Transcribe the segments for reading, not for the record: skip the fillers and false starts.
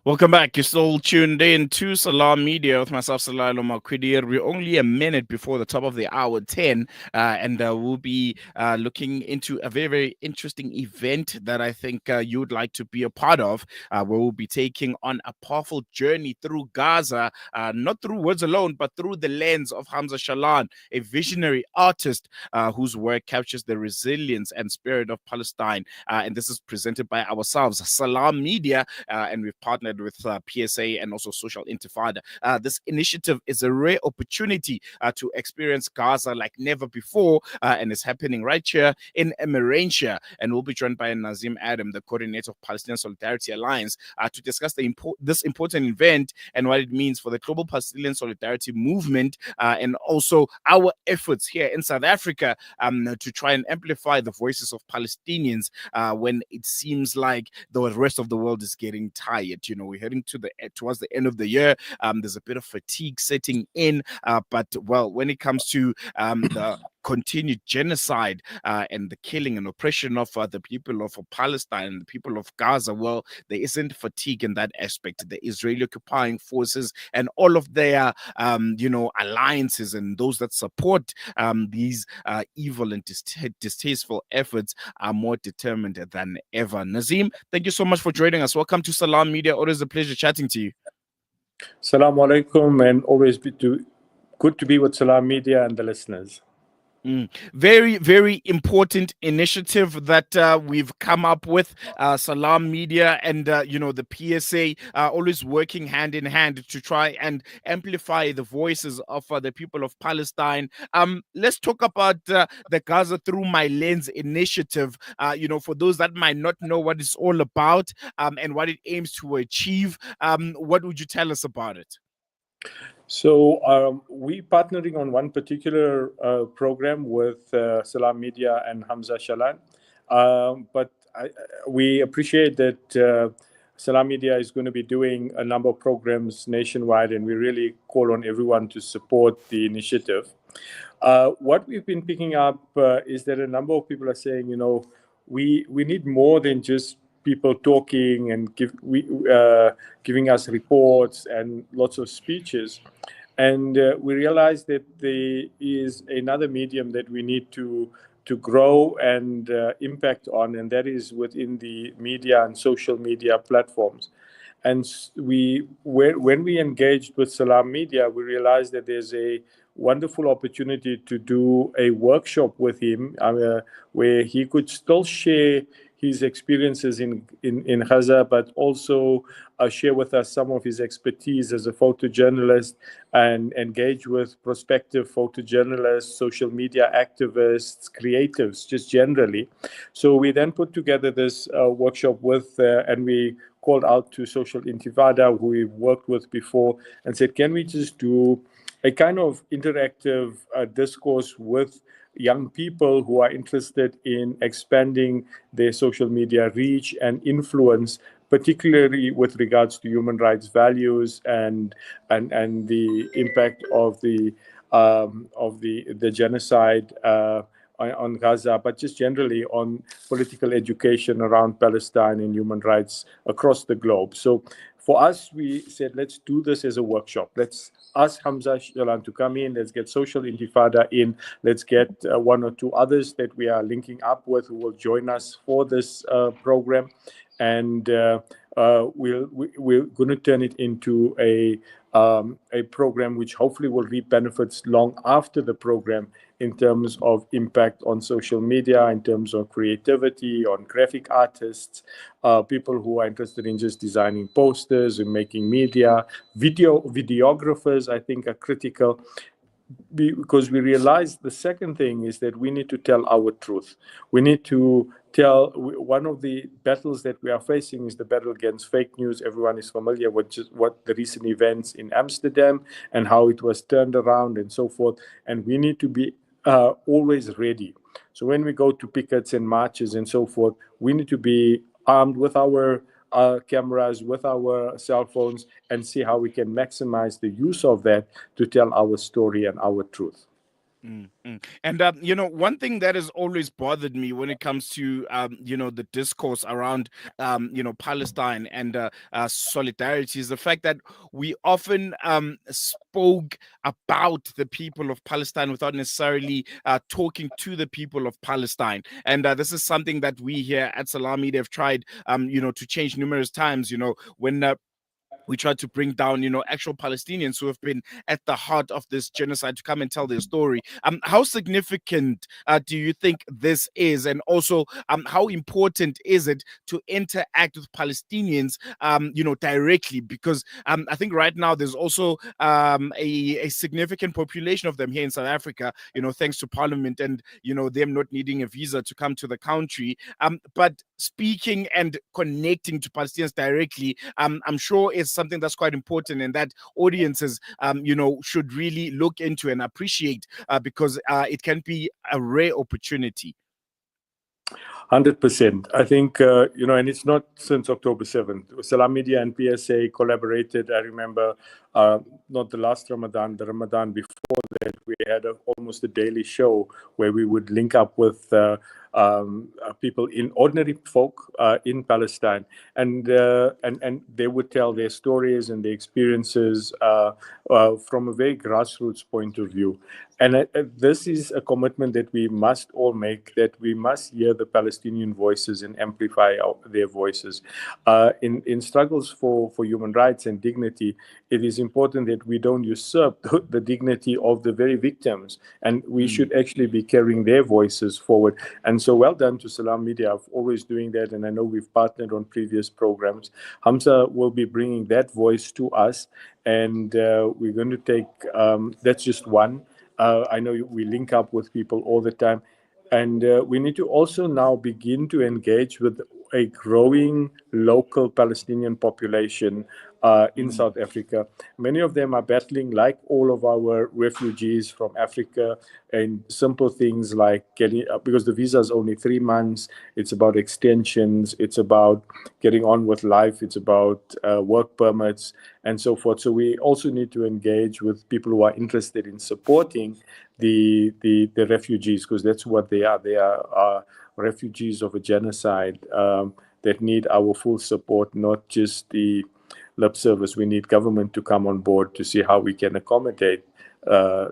Welcome back. You're still tuned in to Salaamedia with myself, Salaamedia. We're only a minute before the top of the hour 10, and we'll be looking into a very, very interesting event that I think you would like to be a part of, where we'll be taking on a powerful journey through Gaza, not through words alone, but through the lens of Hamza Chalan, a visionary artist whose work captures the resilience and spirit of Palestine. And this is presented by ourselves, Salaamedia, and we've partnered with PSA and also Social Intifada. This initiative is a rare opportunity to experience Gaza like never before, and it's happening right here in Emmerantia. And we'll be joined by Naazim Adam, the coordinator of Palestinian Solidarity Alliance, to discuss this important event and what it means for the global Palestinian solidarity movement, and also our efforts here in South Africa to try and amplify the voices of Palestinians when it seems like the rest of the world is getting tired. We're heading towards the end of the year. There's a bit of fatigue setting in, but well, when it comes to the continued genocide and the killing and oppression of the people of Palestine and the people of Gaza, well, there isn't fatigue in that aspect. The Israeli occupying forces and all of their, alliances and those that support these evil and distasteful efforts are more determined than ever. Naazim, thank you so much for joining us. Welcome to Salaamedia. Always a pleasure chatting to you. Assalamu alaikum, and always good to be with Salaamedia and the listeners. Very, very important initiative that we've come up with, Salaamedia and the PSA always working hand in hand to try and amplify the voices of the people of Palestine. Let's talk about the Gaza Through My Lens initiative. For those that might not know what it's all about and what it aims to achieve, what would you tell us about it? So we're partnering on one particular program with Salaamedia and Hamza Chalan. But we appreciate that Salaamedia is going to be doing a number of programs nationwide, and we really call on everyone to support the initiative. What we've been picking up is that a number of people are saying, we need more than just people talking and giving us reports and lots of speeches. And we realize that there is another medium that we need to grow and impact on, and that is within the media and social media platforms. And when we engaged with Salaamedia, we realized that there's a wonderful opportunity to do a workshop with him where he could still share his experiences in Gaza, but also share with us some of his expertise as a photojournalist and engage with prospective photojournalists, social media activists, creatives, just generally. So we then put together this workshop and we called out to Social Intifada, who we've worked with before, and said, can we just do a kind of interactive discourse with young people who are interested in expanding their social media reach and influence, particularly with regards to human rights values and the impact of the genocide on Gaza, but just generally on political education around Palestine and human rights across the globe. So for us, we said, let's do this as a workshop. Let's ask Hamza Chalan to come in. Let's get Social Intifada in. Let's get one or two others that we are linking up with who will join us for this program. And we're going to turn it into a program which hopefully will reap benefits long after the program in terms of impact on social media, in terms of creativity, on graphic artists, people who are interested in just designing posters and making media. Videographers, I think, are critical, because we realize the second thing is that we need to tell our truth. We need to tell, one of the battles that we are facing is the battle against fake news. Everyone is familiar with just what the recent events in Amsterdam and how it was turned around and so forth. And we need to be always ready. So when we go to pickets and marches and so forth, we need to be armed with our cameras, with our cell phones, and see how we can maximize the use of that to tell our story and our truth. And one thing that has always bothered me when it comes to the discourse around Palestine and solidarity is the fact that we often spoke about the people of Palestine without necessarily talking to the people of Palestine. And this is something that we here at Salaamedia have tried to change numerous times. When we tried to bring down, actual Palestinians who have been at the heart of this genocide to come and tell their story. How significant do you think this is? And also, how important is it to interact with Palestinians, directly? Because I think right now there's also a significant population of them here in South Africa, thanks to Parliament and, them not needing a visa to come to the country. But speaking and connecting to Palestinians directly, I'm sure is something that's quite important and that audiences, should really look into and appreciate because it can be a rare opportunity. 100%. I think, and it's not since October 7th. Salaamedia and PSA collaborated. I remember not the last Ramadan, the Ramadan before that, we had almost a daily show where we would link up with people in ordinary folk in Palestine, and they would tell their stories and their experiences from a very grassroots point of view. And this is a commitment that we must all make, that we must hear the Palestinian voices and amplify their voices. In struggles for human rights and dignity, it is important that we don't usurp the dignity of the very victims, and we should actually be carrying their voices forward. And so well done to Salaamedia of always doing that, and I know we've partnered on previous programs. Hamza will be bringing that voice to us, and we're going to take, that's just one. I know we link up with people all the time. And we need to also now begin to engage with a growing local Palestinian population in South Africa. Many of them are battling, like all of our refugees from Africa, and simple things like getting, because the visa is only 3 months, it's about extensions, it's about getting on with life, it's about work permits, and so forth. So we also need to engage with people who are interested in supporting the refugees, because that's what they are. They are refugees of a genocide that need our full support, not just the lip service. We need government to come on board to see how we can accommodate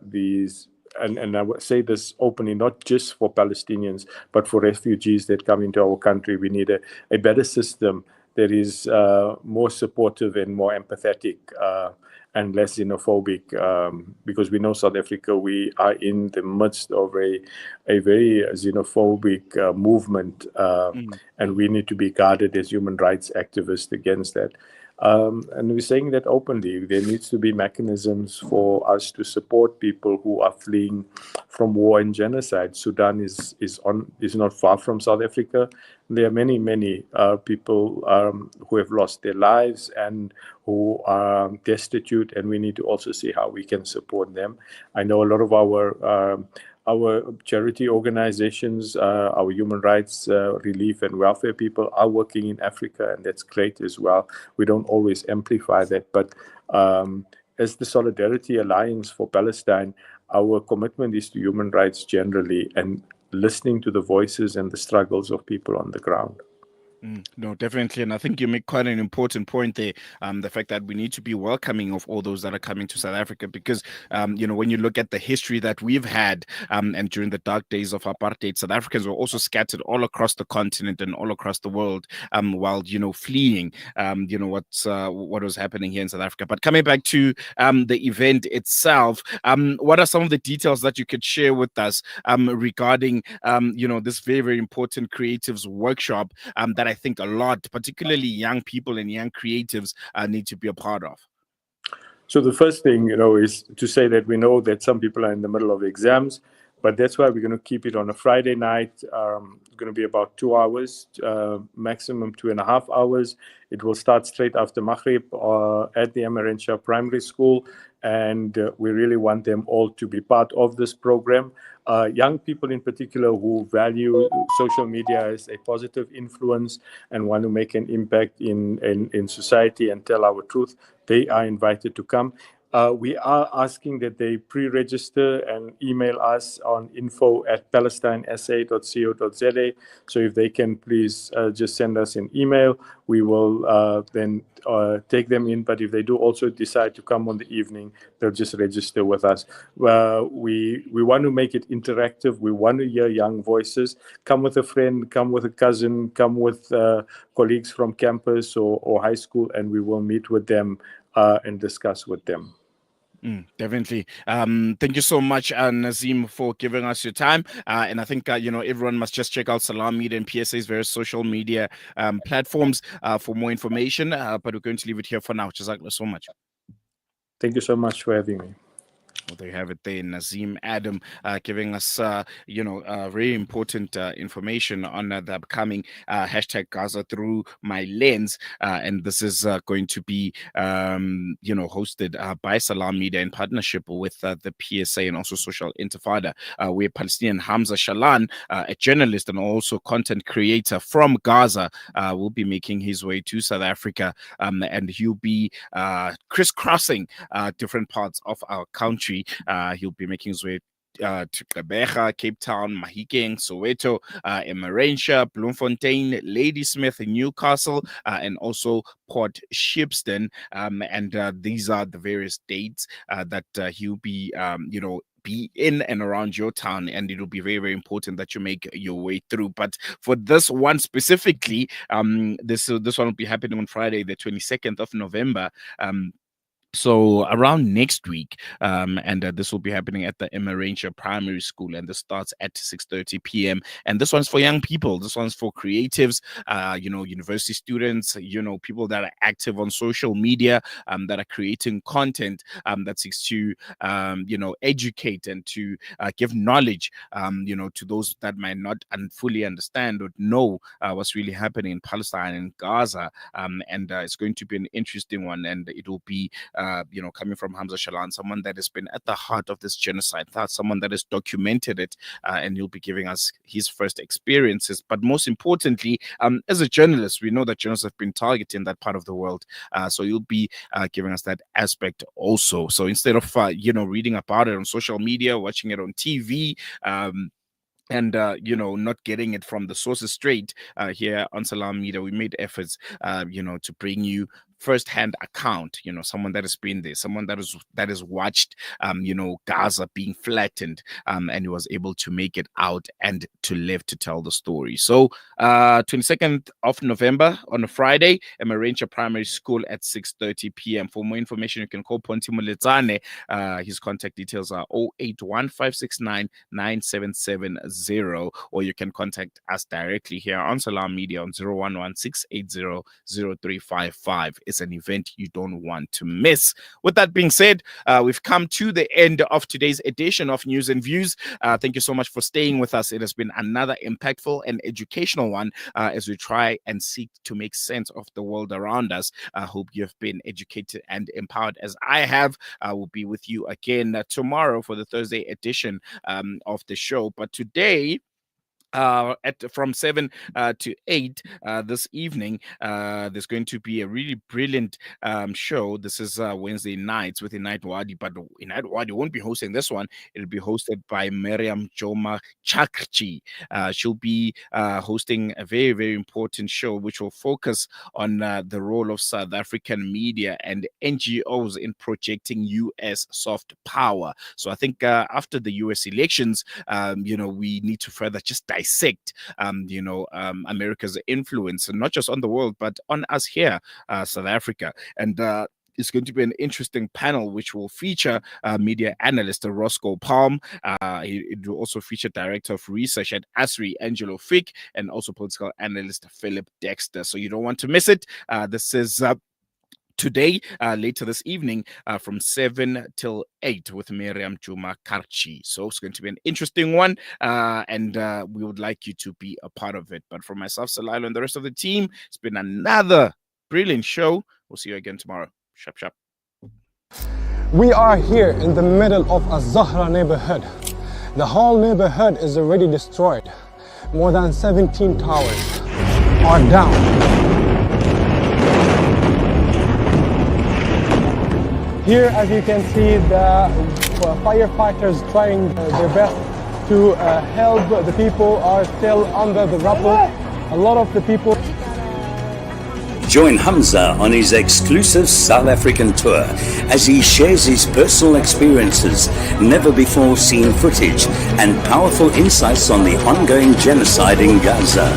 these. And I would say this openly, not just for Palestinians, but for refugees that come into our country. We need a better system that is more supportive and more empathetic and less xenophobic, because we know South Africa, we are in the midst of a very xenophobic movement, and we need to be guarded as human rights activists against that. And we're saying that openly. There needs to be mechanisms for us to support people who are fleeing from war and genocide. Sudan is not far from South Africa. There are many people who have lost their lives and who are destitute, and we need to also see how we can support them. I know a lot of our charity organizations, our human rights relief and welfare people are working in Africa, and that's great as well. We don't always amplify that, but as the Solidarity Alliance for Palestine, our commitment is to human rights generally and listening to the voices and the struggles of people on the ground. No, definitely. And I think you make quite an important point there. The fact that we need to be welcoming of all those that are coming to South Africa, because, when you look at the history that we've had, and during the dark days of apartheid, South Africans were also scattered all across the continent and all across the world, while, fleeing, what was happening here in South Africa. But coming back to the event itself, what are some of the details that you could share with us regarding, this very, very important creatives workshop that I think a lot, particularly young people and young creatives, need to be a part of? So the first thing, is to say that we know that some people are in the middle of exams, but that's why we're going to keep it on a Friday night. It's going to be about 2 hours, maximum 2.5 hours. It will start straight after Maghrib at the Emmerantia Primary School, and we really want them all to be part of this program. Young people in particular who value social media as a positive influence and want to make an impact in society and tell our truth, they are invited to come. We are asking that they pre-register and email us on info@palestinesa.co.za. So if they can please just send us an email, we will then take them in. But if they do also decide to come on the evening, they'll just register with us. We want to make it interactive. We want to hear young voices. Come with a friend, come with a cousin, come with colleagues from campus or high school, and we will meet with them and discuss with them. Definitely. Thank you so much, Naazim, for giving us your time. And I think, everyone must just check out Salaamedia and PSA's various social media platforms for more information. But we're going to leave it here for now. Jazakallah so much. Thank you so much for having me. Well, there you have it there, Naazim Adam, giving us, very important information on the upcoming hashtag Gaza through my lens. And this is going to be, hosted by Salaamedia in partnership with the PSA and also Social Intifada, where Palestinian Hamza Chalan, a journalist and also content creator from Gaza, will be making his way to South Africa. And he'll be crisscrossing different parts of our country. He'll be making his way to Gqeberha, Cape Town, Mahikeng, Soweto, Emmerantia, Bloemfontein, Ladysmith, Newcastle, and also Port Shepstone. And these are the various dates that he'll be, be in and around your town, and it'll be very, very important that you make your way through. But for this one specifically, this one will be happening on Friday, the 22nd of November. So around next week, and this will be happening at the Emmerantia Primary School, and this starts at 6:30 p.m. And this one's for young people. This one's for creatives, university students, people that are active on social media, that are creating content that seeks to, educate and to give knowledge, to those that might not fully understand or know what's really happening in Palestine and Gaza. And it's going to be an interesting one, and it will be coming from Hamza Chalan, someone that has been at the heart of this genocide, someone that has documented it, and he'll be giving us his first experiences. But most importantly, as a journalist, we know that journalists have been targeting that part of the world, so you'll be giving us that aspect also. So instead of reading about it on social media, watching it on TV, and not getting it from the sources straight, here on Salaamedia, we made efforts to bring you first-hand account, someone that has been there, someone that has watched Gaza being flattened, and he was able to make it out and to live to tell the story. So 22nd of November on a Friday, Emmerantia Primary School at 6:30 p.m. For more information, you can call Ponti Moletsane. His contact details are 0815699770, or you can contact us directly here on Salaamedia on 0116800355. It's an event you don't want to miss. With that being said, we've come to the end of today's edition of News and Views. Thank you so much for staying with us. It has been another impactful and educational one as we try and seek to make sense of the world around us. I hope you have been educated and empowered as I have. I will be with you again tomorrow for the Thursday edition of the show. But today, from 7 to 8 this evening, there's going to be a really brilliant show. This is Wednesday nights with Inayat Wadi, but Inayat Wadi won't be hosting this one. It'll be hosted by Miriam Joma Chakchi. She'll be hosting a very, very important show which will focus on the role of South African media and NGOs in projecting US soft power. So I think after the US elections, we need to further just dissect, America's influence, and not just on the world, but on us here, South Africa. And it's going to be an interesting panel which will feature media analyst Roscoe Palm. It will also feature director of research at ASRI, Angelo Fick, and also political analyst Philip Dexter. So you don't want to miss it. This is today, later this evening, from 7 till 8 with Miriam Juma Karchi. So it's going to be an interesting one, and we would like you to be a part of it. But for myself, Salilo, and the rest of the team, it's been another brilliant show. We'll see you again tomorrow. Shap, shap. We are here in the middle of a Zahra neighborhood. The whole neighborhood is already destroyed. More than 17 towers are down. Here, as you can see, the firefighters trying their best to help. The people are still under the rubble. A lot of the people. Join Hamza on his exclusive South African tour as he shares his personal experiences, never before seen footage, and powerful insights on the ongoing genocide in Gaza.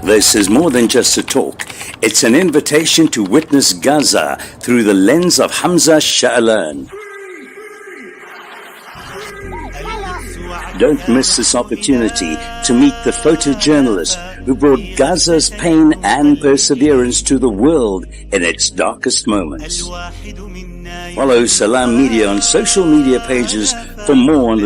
This is more than just a talk. It's an invitation to witness Gaza through the lens of Hamza Chalan. Don't miss this opportunity to meet the photojournalist who brought Gaza's pain and perseverance to the world in its darkest moments. Follow Salaamedia on social media pages for more on